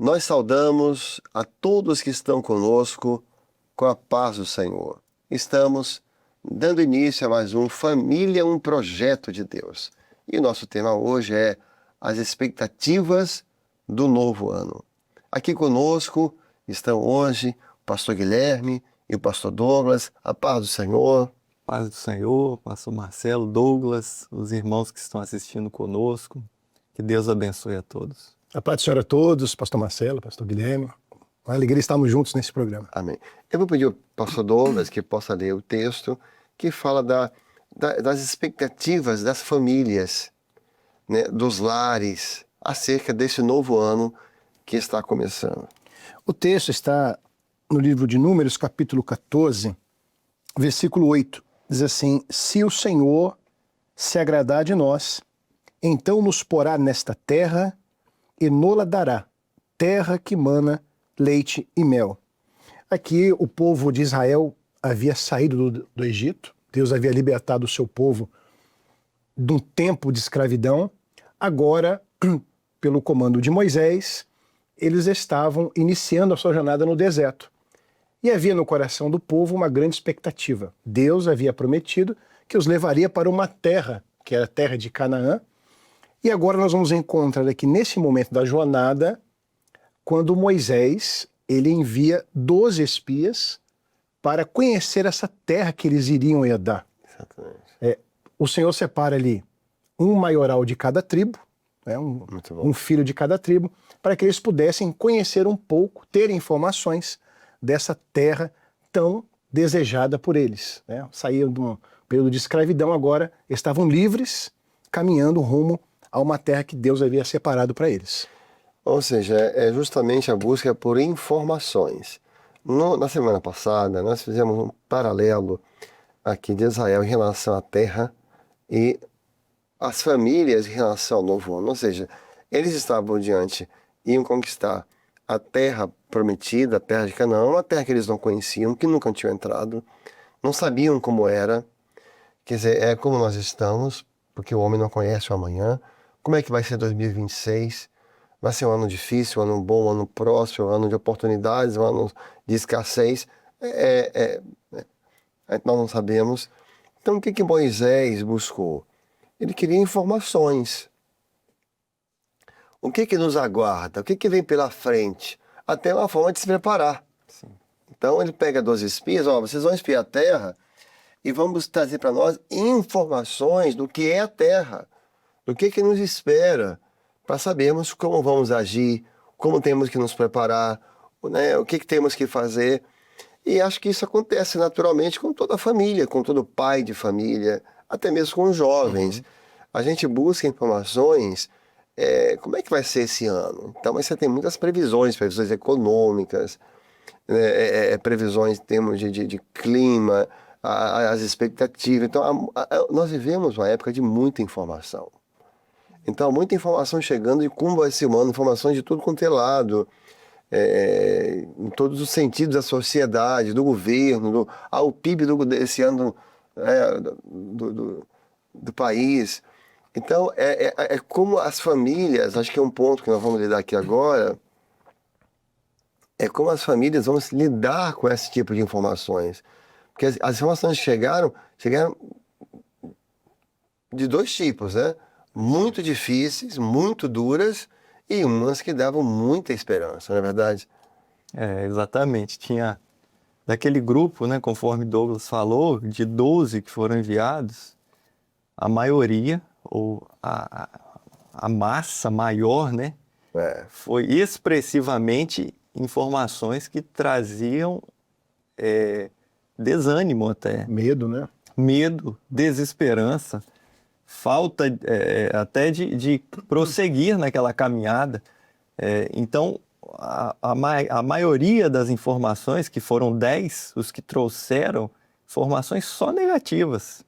Nós saudamos a todos que estão conosco com a paz do Senhor. Estamos dando início a mais um Família, um Projeto de Deus. E o nosso tema hoje é as expectativas do novo ano. Aqui conosco estão hoje o pastor Guilherme e o pastor Douglas. A paz do Senhor. Paz do Senhor, pastor Marcelo, Douglas, os irmãos que estão assistindo conosco. Que Deus abençoe a todos. A paz do Senhor a todos, pastor Marcelo, pastor Guilherme. Uma alegria estarmos juntos nesse programa. Amém. Eu vou pedir ao pastor Douglas que possa ler o texto que fala das expectativas das famílias, né, dos lares, acerca desse novo ano que está começando. O texto está no livro de Números, capítulo 14, versículo 8. Diz assim: se o Senhor se agradar de nós, então nos porá nesta terra e nola dará, terra que mana leite e mel. Aqui o povo de Israel havia saído do Egito, Deus havia libertado o seu povo de um tempo de escravidão. Agora, pelo comando de Moisés, eles estavam iniciando a sua jornada no deserto. E havia no coração do povo uma grande expectativa. Deus havia prometido que os levaria para uma terra, que era a terra de Canaã. E agora nós vamos encontrar aqui nesse momento da jornada, quando Moisés ele envia 12 espias para conhecer essa terra que eles iriam herdar. Exatamente. O Senhor separa ali um maioral de cada tribo, né, um filho de cada tribo, para que eles pudessem conhecer um pouco, ter informações dessa terra tão desejada por eles. Né? Saíram de um período de escravidão, agora estavam livres, caminhando rumo a uma terra que Deus havia separado para eles. Ou seja, é justamente a busca por informações. Na semana passada, nós fizemos um paralelo aqui de Israel em relação à terra e as famílias em relação ao novo ano. Ou seja, eles estavam iam conquistar a terra prometida, a terra de Canaã, uma terra que eles não conheciam, que nunca tinham entrado, não sabiam como era. Quer dizer, é como nós estamos, porque o homem não conhece o amanhã. Como é que vai ser 2026? Vai ser um ano difícil, um ano bom, um ano próspero, um ano de oportunidades, um ano de escassez. Nós não sabemos. Então, o que Moisés buscou? Ele queria informações. O que nos aguarda? O que vem pela frente? Até uma forma de se preparar. Sim. Então, ele pega 12 espias, vocês vão espiar a terra e vamos trazer para nós informações do que é a terra, do que nos espera, para sabermos como vamos agir, como temos que nos preparar, né, o que temos que fazer. E acho que isso acontece naturalmente com toda a família, com todo pai de família, até mesmo com os jovens. A gente busca informações, como é que vai ser esse ano? Então, mas você tem muitas previsões econômicas, né, previsões em termos de clima, as expectativas. Então, nós vivemos uma época de muita informação. Então, muita informação chegando de como vai ser o ano, informações de tudo quanto é lado, em todos os sentidos da sociedade, do governo, o PIB desse ano do país. Então, é como as famílias, acho que é um ponto que nós vamos lidar aqui agora, é como as famílias vão se lidar com esse tipo de informações. Porque as informações que chegaram de dois tipos, né? Muito difíceis, muito duras, e umas que davam muita esperança, não é verdade? Exatamente. Tinha daquele grupo, né, conforme Douglas falou, de 12 que foram enviados, a maioria, ou a massa maior, né, foi expressivamente informações que traziam desânimo até. Medo, né? Medo, desesperança, falta até de prosseguir naquela caminhada. Então, a maioria das informações, que foram 10, os que trouxeram informações só negativas.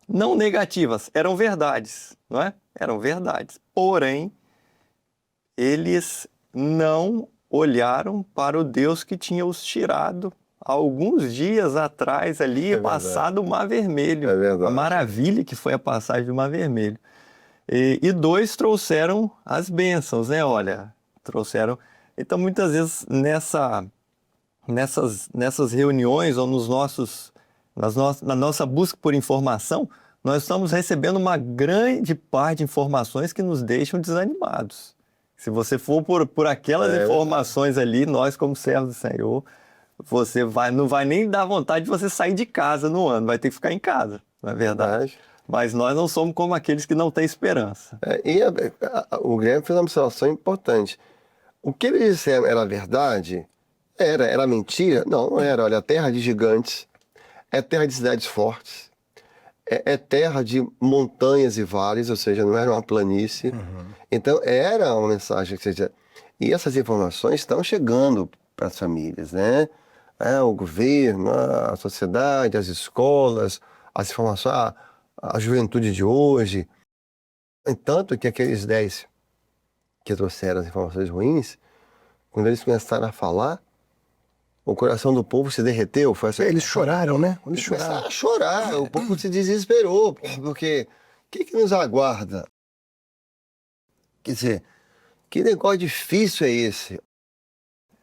Não negativas, eram verdades, não é? Eram verdades. Porém, eles não olharam para o Deus que tinha os tirado alguns dias atrás ali, passado o Mar Vermelho. A maravilha que foi a passagem do Mar Vermelho. E 2 trouxeram as bênçãos, né? Olha, trouxeram Então, muitas vezes, nessas reuniões ou na nossa busca por informação, nós estamos recebendo uma grande parte de informações que nos deixam desanimados. Se você for por aquelas informações ali, nós como servos do Senhor, você não vai nem dar vontade de você sair de casa no ano, vai ter que ficar em casa, não é verdade? Mas nós não somos como aqueles que não têm esperança. O Guilherme fez uma observação importante. O que eles disseram era verdade? Era mentira? Não era. Olha, a terra de gigantes, é terra de cidades fortes, é terra de montanhas e vales, ou seja, não era uma planície. Então, era uma mensagem que seja... E essas informações estão chegando para as famílias, né? O governo, a sociedade, as escolas, as informações, a juventude de hoje. Tanto que aqueles 10 que trouxeram as informações ruins, quando eles começaram a falar, o coração do povo se derreteu. Eles choraram, né? Eles começaram a chorar, o povo se desesperou, porque o que nos aguarda? Quer dizer, que negócio difícil é esse?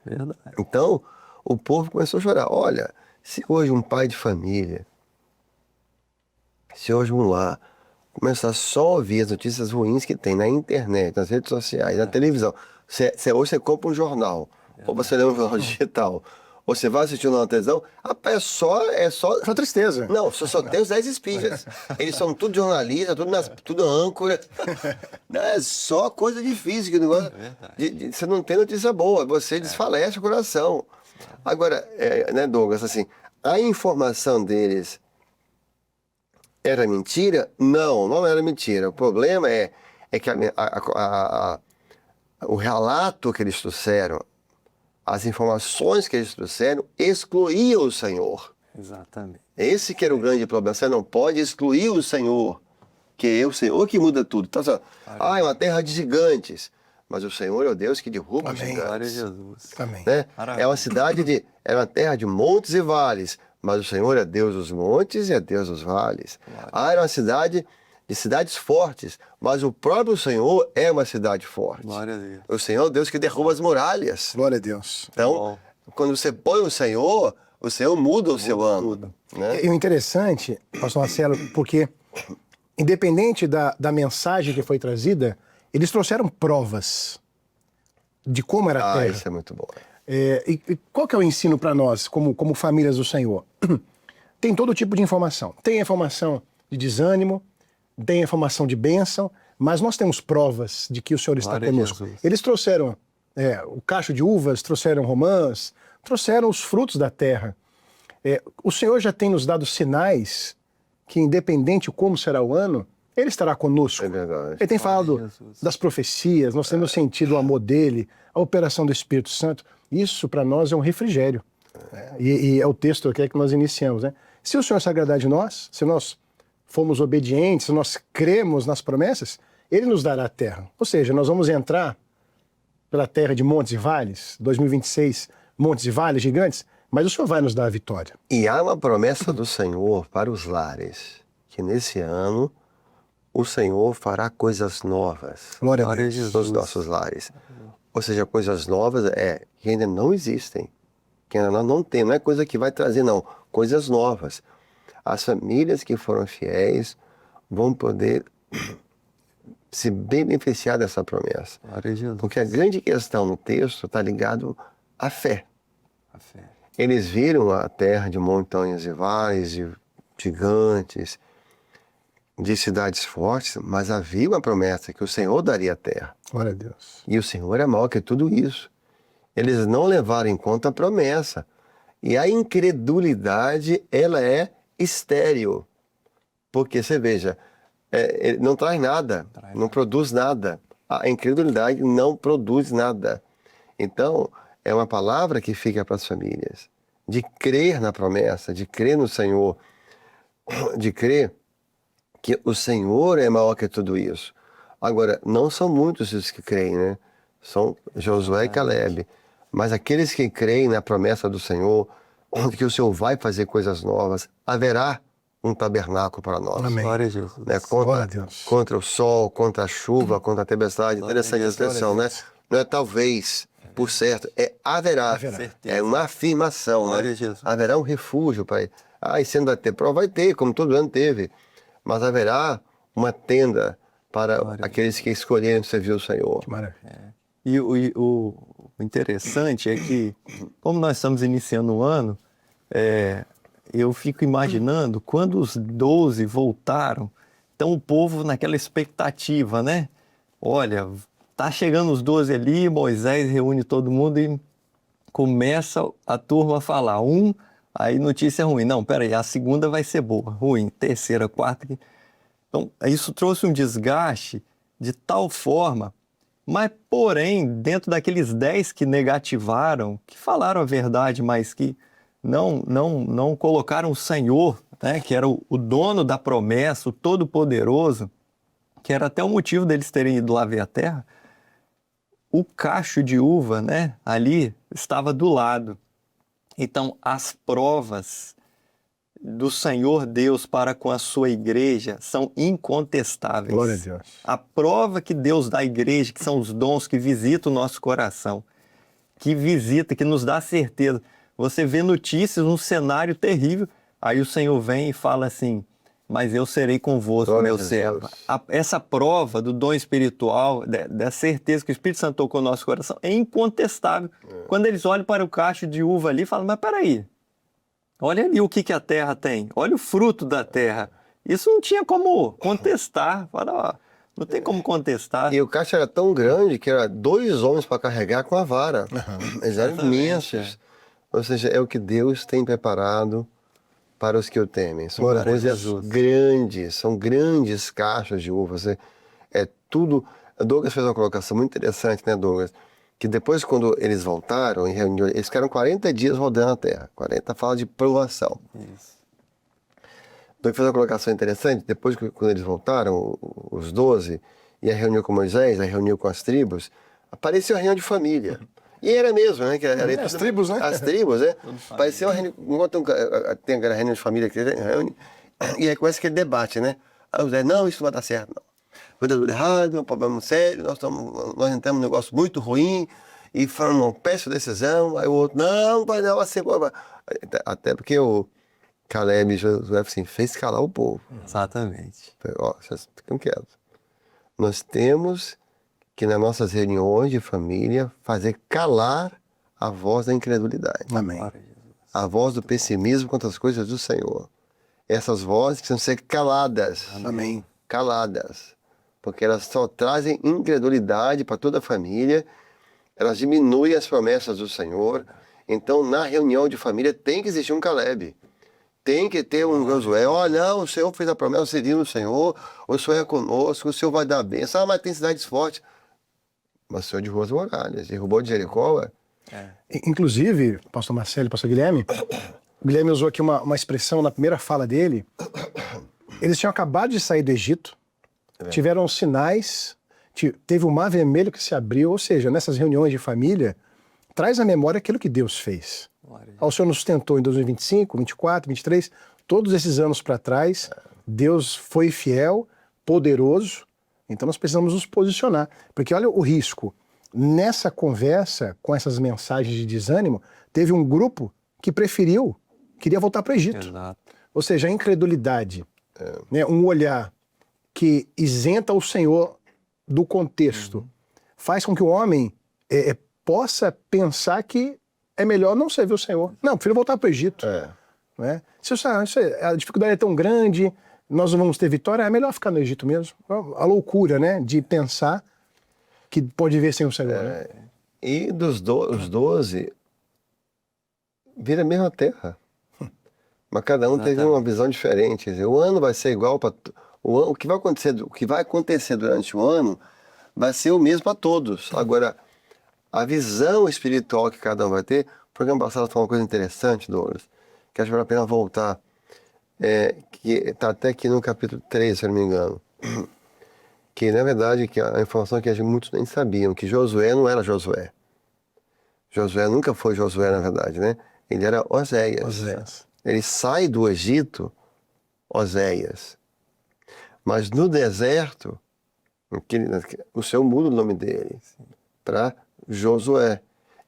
Verdade. Então, o povo começou a chorar. Olha, se hoje um pai de família, se hoje um lar começar só a ouvir as notícias ruins que tem na internet, nas redes sociais, na televisão, hoje você compra um jornal, ou você lê um jornal digital, ou você vai assistir uma televisão, é só tristeza. Não, só tem os 10 espigas. Eles são tudo jornalistas, tudo âncora. Não, é só coisa difícil. Que negócio, você não tem notícia boa, você desfalece o coração. Agora, né, Douglas, assim, a informação deles era mentira? Não era mentira. O problema é que o relato que eles trouxeram, as informações que eles trouxeram, excluíam o Senhor. Exatamente. Esse que era o grande problema. Você não pode excluir o Senhor, que é o Senhor que muda tudo. Então, é uma terra de gigantes, mas o Senhor é o Deus que derruba os gigantes. Glória a Jesus. Amém. Né? É uma terra de montes e vales, mas o Senhor é Deus dos montes e é Deus dos vales. Era uma cidade de cidades fortes, mas o próprio Senhor é uma cidade forte. Glória a Deus. O Senhor é o Deus que derruba as muralhas. Glória a Deus. Então, quando você põe o Senhor muda o seu ano. Né? E o interessante, pastor Marcelo, porque independente da mensagem que foi trazida, eles trouxeram provas de como era a terra. Isso é muito bom. E qual que é o ensino para nós, como famílias do Senhor? Tem todo tipo de informação. Tem informação de desânimo, tem informação de bênção, mas nós temos provas de que o Senhor está conosco. Eles trouxeram o cacho de uvas, trouxeram romãs, trouxeram os frutos da terra. O Senhor já tem nos dado sinais que, independente de como será o ano, Ele estará conosco. É verdade. Ele tem falado das profecias, nós temos sentido o amor dEle, a operação do Espírito Santo. Isso, para nós, é um refrigério. E é o texto aqui que nós iniciamos. Né? Se o Senhor se agradar de nós, se nós formos obedientes, se nós cremos nas promessas, Ele nos dará a terra. Ou seja, nós vamos entrar pela terra de montes e vales, 2026, montes e vales gigantes, mas o Senhor vai nos dar a vitória. E há uma promessa do Senhor para os lares, que nesse ano o Senhor fará coisas novas. Glória a Deus. Nos nossos lares. Ou seja, coisas novas que ainda não existem, que ainda não tem, não é coisa que vai trazer, não. Coisas novas. As famílias que foram fiéis vão poder se beneficiar dessa promessa. Porque a grande questão no texto está ligado à fé. Eles viram a terra de montanhas e vales, de gigantes, de cidades fortes, mas havia uma promessa que o Senhor daria a terra. Glória a Deus. E o Senhor é maior que tudo isso. Eles não levaram em conta a promessa. E a incredulidade, ela é estéril. Porque, você veja, não traz nada, não produz nada. A incredulidade não produz nada. Então, é uma palavra que fica para as famílias. De crer na promessa, de crer no Senhor, de crer que o Senhor é maior que tudo isso. Agora, não são muitos os que creem, né? São Josué e Caleb. Mas aqueles que creem na promessa do Senhor, onde que o Senhor vai fazer coisas novas, haverá um tabernáculo para nós. Amém. Glória a Jesus. Né? Contra o sol, contra a chuva, contra a tempestade. Interessante a expressão, né? Não é talvez, por certo, haverá. Haverá. É uma afirmação, Glória né? a Jesus. Haverá um refúgio para ele. Esse ano vai ter prova? Vai ter, como todo ano teve. Mas haverá uma tenda para aqueles que escolherem servir o Senhor. Que maravilha. E o interessante é que, como nós estamos iniciando o ano, eu fico imaginando quando os 12 voltaram, então o povo naquela expectativa, né? Olha, tá chegando os 12 ali, Moisés reúne todo mundo e começa a turma a falar. Aí notícia ruim. Não, peraí, a segunda vai ser boa. Ruim, terceira, quarta. Então, isso trouxe um desgaste de tal forma, mas, porém, dentro daqueles 10 que negativaram, que falaram a verdade, mas que não colocaram o Senhor, né, que era o dono da promessa, o Todo-Poderoso, que era até o motivo deles terem ido lá ver a terra, o cacho de uva, né, ali estava do lado. Então, as provas do Senhor Deus para com a sua igreja são incontestáveis. Glória a Deus. A prova que Deus dá à igreja, que são os dons que visitam o nosso coração, que nos dá certeza. Você vê notícias, um cenário terrível, aí o Senhor vem e fala assim, mas eu serei convosco, Glória meu a servo. Deus. Essa prova do dom espiritual, da certeza que o Espírito Santo tocou no nosso coração, é incontestável. Quando eles olham para o cacho de uva ali, falam, mas peraí, olha ali o que a terra tem, olha o fruto da terra. Isso não tinha como contestar. Fala, ó, não tem como contestar. E o cacho era tão grande que era 2 homens para carregar com a vara. Eles eram Exatamente, imensos. Ou seja, é o que Deus tem preparado para os que o temem. São Glória a coisas Jesus. grandes, são grandes caixas de uvas. É tudo. Douglas fez uma colocação muito interessante, né, Douglas? Que depois, quando eles voltaram em reunião, eles ficaram 40 dias rodando a terra. 40 fala de provação. Isso. Douglas fez uma colocação interessante. Depois, quando eles voltaram, os 12, e a reunião com Moisés, a reunião com as tribos, apareceu a reunião de família. E era mesmo, né? Que era As tribos, né? As tribos, né? Parecia uma reunião. Tem aquela reunião de família que reúne, e aí começa aquele debate, né? Aí o Zé, não, isso não vai dar certo, não. Vai dar tudo errado, é um problema sério, nós entramos num negócio muito ruim, e foram uma péssima decisão. Aí o outro, não, vai dar uma segunda. Até porque o Caleb e Josué assim, fez calar o povo. Exatamente. Ó, vocês ficam quietos. Nós temos que nas nossas reuniões de família fazer calar a voz da incredulidade. Amém. Glória a Jesus. A voz do pessimismo contra as coisas do Senhor. Essas vozes precisam ser caladas. Amém. Caladas. Porque elas só trazem incredulidade para toda a família, elas diminuem as promessas do Senhor. Então, na reunião de família tem que existir um Caleb. Tem que ter um Josué. Olha, o Senhor fez a promessa, servindo o Senhor, o Senhor é conosco, o Senhor vai dar bênção. Mas tem cidades fortes. Mas o Senhor derrubou as muralhas, derrubou de Jericó. Inclusive, pastor Marcelo e pastor Guilherme, o Guilherme usou aqui uma expressão na primeira fala dele. Eles tinham acabado de sair do Egito, tiveram sinais, teve o mar vermelho que se abriu, ou seja, nessas reuniões de família, traz à memória aquilo que Deus fez. O Senhor nos sustentou em 2025, 24, 23, todos esses anos para trás, Deus foi fiel, poderoso, então nós precisamos nos posicionar. Porque olha o risco, nessa conversa, com essas mensagens de desânimo, teve um grupo que queria voltar para o Egito. Exato. Ou seja, a incredulidade, né, um olhar que isenta o Senhor do contexto, faz com que o homem possa pensar que é melhor não servir o Senhor. Não, prefiro voltar para o Egito. Né? Se a dificuldade é tão grande, nós não vamos ter vitória, é melhor ficar no Egito mesmo. A loucura, né, de pensar que pode viver sem o Senhor. Né? E os 12 vira a mesma terra. Mas cada um teve uma visão diferente. Quer dizer, o ano vai ser igual para... O que vai acontecer durante o ano vai ser o mesmo para todos. Agora, a visão espiritual que cada um vai ter... O programa passado foi uma coisa interessante, Douglas, que acho que vale a pena voltar. Que está até aqui no capítulo 3, se eu não me engano. Que, na verdade, que a informação que muitos nem sabiam, que Josué não era Josué. Josué nunca foi Josué, na verdade, né? Ele era Oséias. Ele sai do Egito, Oséias. Mas no deserto, o Senhor muda o nome dele para Josué.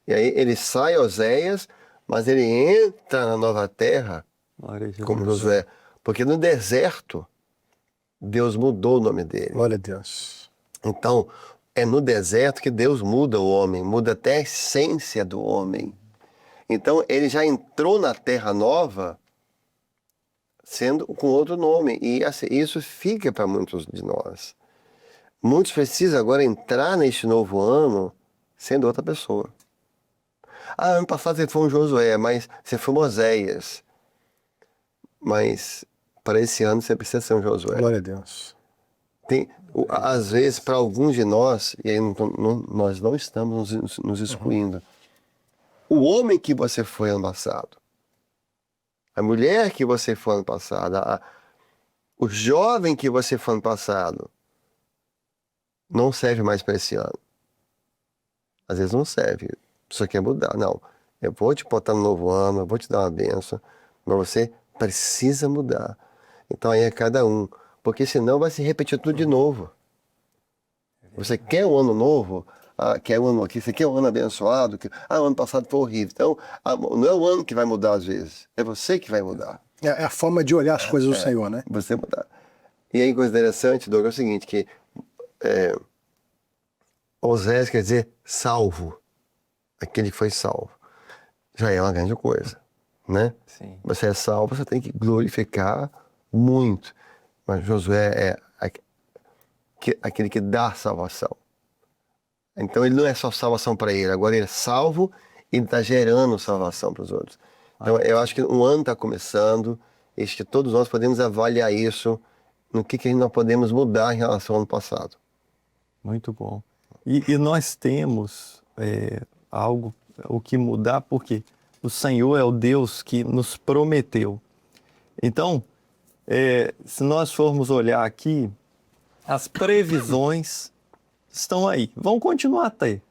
E aí ele sai, Oséias, mas ele entra na nova terra Glória a Jesus. como Josué. Porque no deserto, Deus mudou o nome dele. Glória a Deus. Então, é no deserto que Deus muda o homem, muda até a essência do homem. Então, ele já entrou na terra nova sendo com outro nome. E assim, isso fica para muitos de nós. Muitos precisam agora entrar neste novo ano sendo outra pessoa. Ah, ano passado você foi um Josué, mas você foi um Oséias. Mas para esse ano você precisa ser um Josué. Glória a Deus. Às vezes, para alguns de nós, e aí nós não estamos nos excluindo, o homem que você foi ano passado, a mulher que você foi ano passado, o jovem que você foi ano passado, não serve mais para esse ano. Às vezes não serve, só quer mudar. Não, eu vou te botar no novo ano, eu vou te dar uma bênção, mas você precisa mudar. Então aí é cada um, porque senão vai se repetir tudo de novo. Você quer um ano novo? Quer um ano aqui, você quer um ano abençoado? O ano passado foi horrível. Então, não é o ano que vai mudar às vezes, é você que vai mudar. É a forma de olhar as coisas do Senhor, né? Você mudar. E aí, coisa interessante, Douglas, é o seguinte, que Oséias quer dizer salvo. Aquele que foi salvo. Já é uma grande coisa, né? Sim. Você é salvo, você tem que glorificar muito. Mas Josué é aquele que dá salvação. Então ele não é só salvação para ele, agora ele é salvo e está gerando salvação para os outros. Então eu acho que um ano está começando, e acho que todos nós podemos avaliar isso, no que nós podemos mudar em relação ao ano passado. Muito bom. E nós temos algo, o que mudar, porque o Senhor é o Deus que nos prometeu. Então, se nós formos olhar aqui, as previsões estão aí. Vão continuar a ter.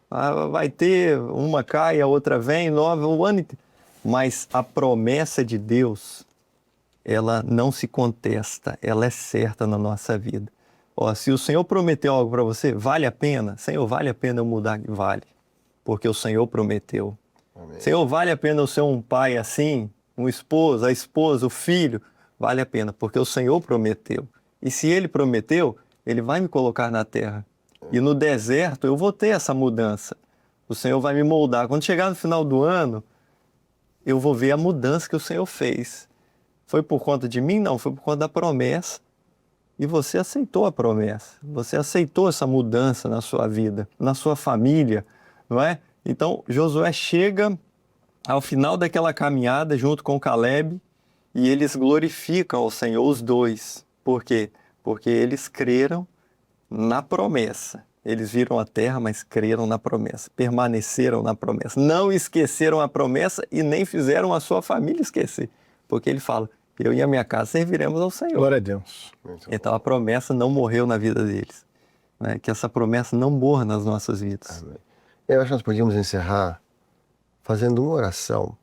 Vai ter, uma cai, a outra vem, nova, o ano inteiro. Mas a promessa de Deus, ela não se contesta, ela é certa na nossa vida. Ó, se o Senhor prometeu algo para você, vale a pena? Senhor, vale a pena eu mudar? Vale, porque o Senhor prometeu. Amém. Senhor, vale a pena eu ser um pai assim, um esposo, a esposa, o filho? Vale a pena, porque o Senhor prometeu. E se Ele prometeu, Ele vai me colocar na terra. E no deserto eu vou ter essa mudança. O Senhor vai me moldar. Quando chegar no final do ano, eu vou ver a mudança que o Senhor fez. Foi por conta de mim? Não, foi por conta da promessa. E você aceitou a promessa. Você aceitou essa mudança na sua vida, na sua família, não é? Então, Josué chega ao final daquela caminhada junto com Caleb e eles glorificam ao Senhor, os dois. Por quê? Porque eles creram na promessa. Eles viram a terra, mas creram na promessa, permaneceram na promessa, não esqueceram a promessa e nem fizeram a sua família esquecer, porque ele fala, eu e a minha casa serviremos ao Senhor. Glória a Deus. Então a promessa não morreu na vida deles, né? Que essa promessa não morra nas nossas vidas. Amém. Eu acho que nós podíamos encerrar fazendo uma oração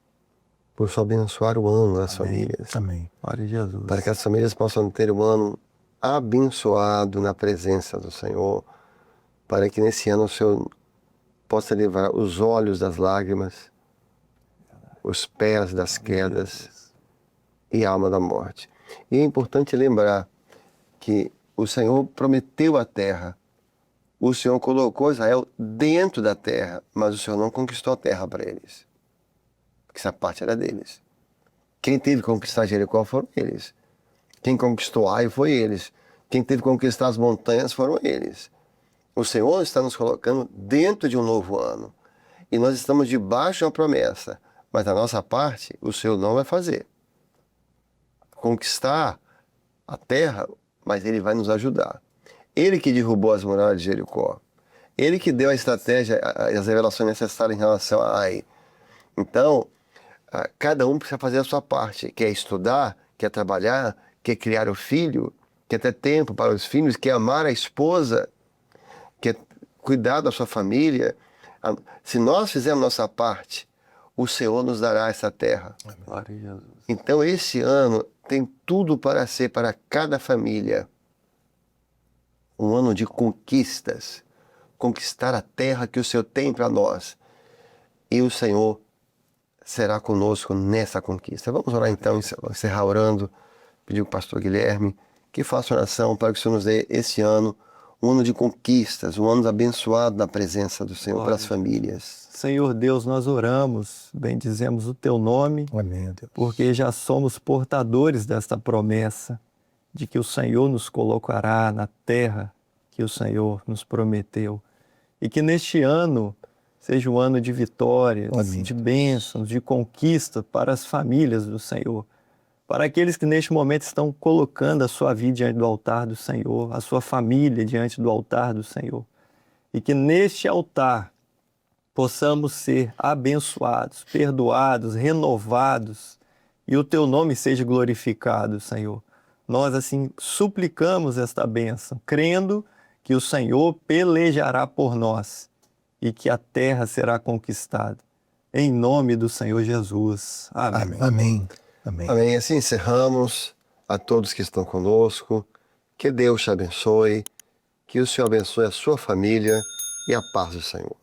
por só abençoar o ano das famílias. Amém. Glória a Jesus. Para que as famílias possam ter um ano abençoado na presença do Senhor, para que nesse ano o Senhor possa livrar os olhos das lágrimas, os pés das quedas e a alma da morte. E é importante lembrar que o Senhor prometeu a terra, o Senhor colocou Israel dentro da terra, mas o Senhor não conquistou a terra para eles, porque essa parte era deles. Quem teve que conquistar Jericó foram eles. Quem conquistou Ai foi eles. Quem teve que conquistar as montanhas foram eles. O Senhor está nos colocando dentro de um novo ano. E nós estamos debaixo de uma promessa. Mas a nossa parte, o Senhor não vai fazer. Conquistar a terra, mas Ele vai nos ajudar. Ele que derrubou as muralhas de Jericó. Ele que deu a estratégia, as revelações necessárias em relação a Ai. Então, cada um precisa fazer a sua parte. Quer estudar, quer trabalhar, quer criar o filho, quer ter tempo para os filhos, quer amar a esposa, quer cuidar da sua família. Se nós fizermos nossa parte, o Senhor nos dará essa terra. Glória a Jesus. Então esse ano tem tudo para ser para cada família um ano de conquistas, conquistar a terra que o Senhor tem para nós. e o Senhor será conosco nessa conquista. Vamos orar então, encerrar orando, pedir ao pastor Guilherme que faça oração para que o Senhor nos dê esse ano um ano de conquistas, um ano abençoado na presença do Senhor para as famílias. Senhor Deus, nós oramos, bendizemos o Teu nome, Amém, Deus. porque já somos portadores desta promessa de que o Senhor nos colocará na terra que o Senhor nos prometeu. E que neste ano seja um ano de vitórias, Amém. de bênçãos, de conquista para as famílias do Senhor. Para aqueles que neste momento estão colocando a sua vida diante do altar do Senhor, a sua família diante do altar do Senhor. E que neste altar possamos ser abençoados, perdoados, renovados e o Teu nome seja glorificado, Senhor. Nós assim suplicamos esta bênção, crendo que o Senhor pelejará por nós e que a terra será conquistada. Em nome do Senhor Jesus. Amém. Amém. Amém. Amém. Assim encerramos. A todos que estão conosco, que Deus te abençoe, que o Senhor abençoe a sua família e a paz do Senhor.